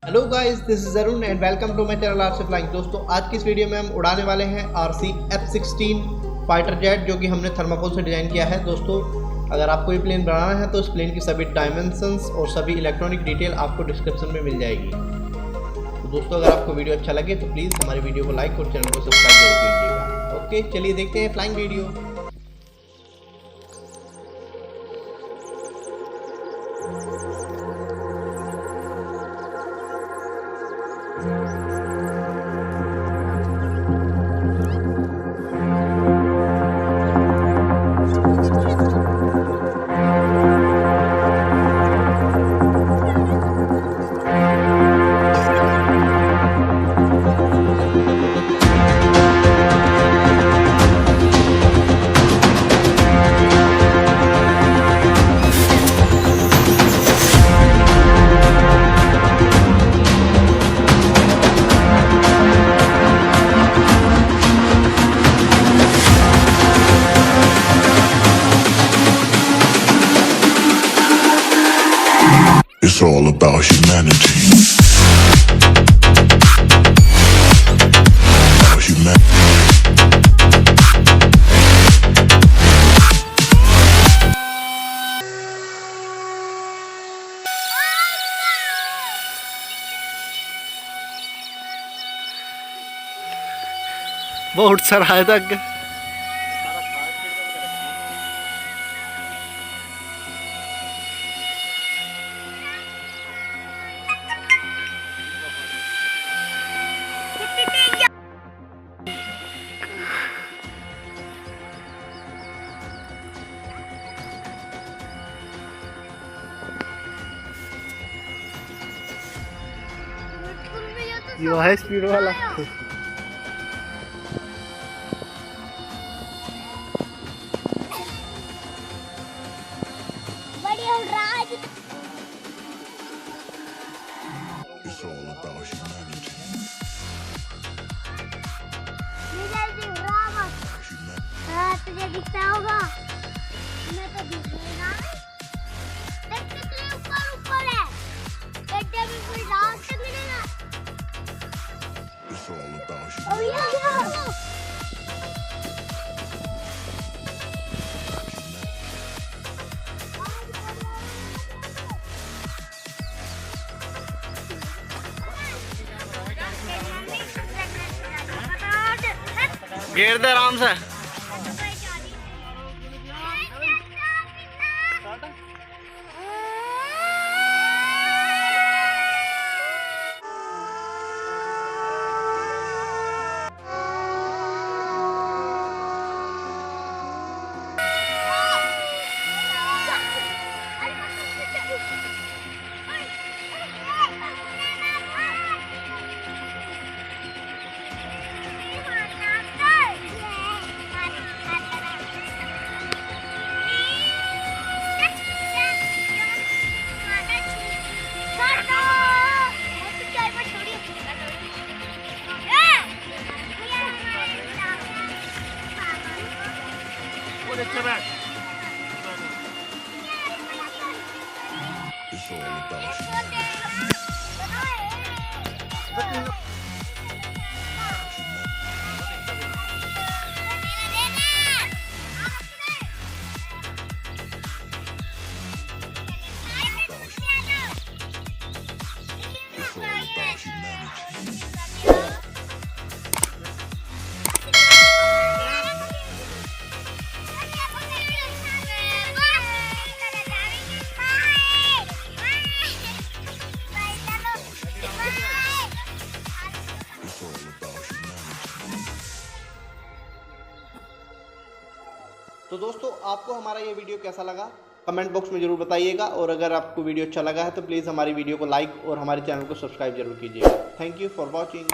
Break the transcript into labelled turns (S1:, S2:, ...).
S1: Hello guys, this is Arun and welcome to my channel R से flying. दोस्तों, आज की इस वीडियो में हम उड़ाने वाले हैं RC F16 फाइटर जेट, जो कि हमने थर्माकोल से डिज़ाइन किया है। दोस्तों, अगर आपको ये प्लेन बनाना है तो इस प्लेन की सभी डायमेंशंस और सभी इलेक्ट्रॉनिक डिटेल आपको डिस्क्रिप्शन में मिल जाएगी। तो दोस्तों, अगर आपको वीडियो अच्छा लगे तो प्लीज़ हमारी वीडियो को लाइक और चैनल को सब्सक्राइब जरूर कीजिएगा। ओके, चलिए देखते हैं flying video.
S2: It's all about humanity. About humanity.
S1: बहुत सारा है तक। ये है स्पीड वाला।
S2: It's all about humanity.
S3: तुझे दिखता होगा, मैं तो दिख नहीं रहा है। देख कितने ऊपर ऊपर है, गड्ढे में कोई रास्ता मिलेगा।
S2: It's all about
S3: O
S2: humanity.
S1: घेर दे आराम से।
S2: It's all about humanity. It's all about humanity. It's all about humanity.
S1: तो दोस्तों, आपको हमारा ये वीडियो कैसा लगा कमेंट बॉक्स में ज़रूर बताइएगा, और अगर आपको वीडियो अच्छा लगा है तो प्लीज़ हमारी वीडियो को लाइक और हमारे चैनल को सब्सक्राइब जरूर कीजिएगा। Thank you for watching.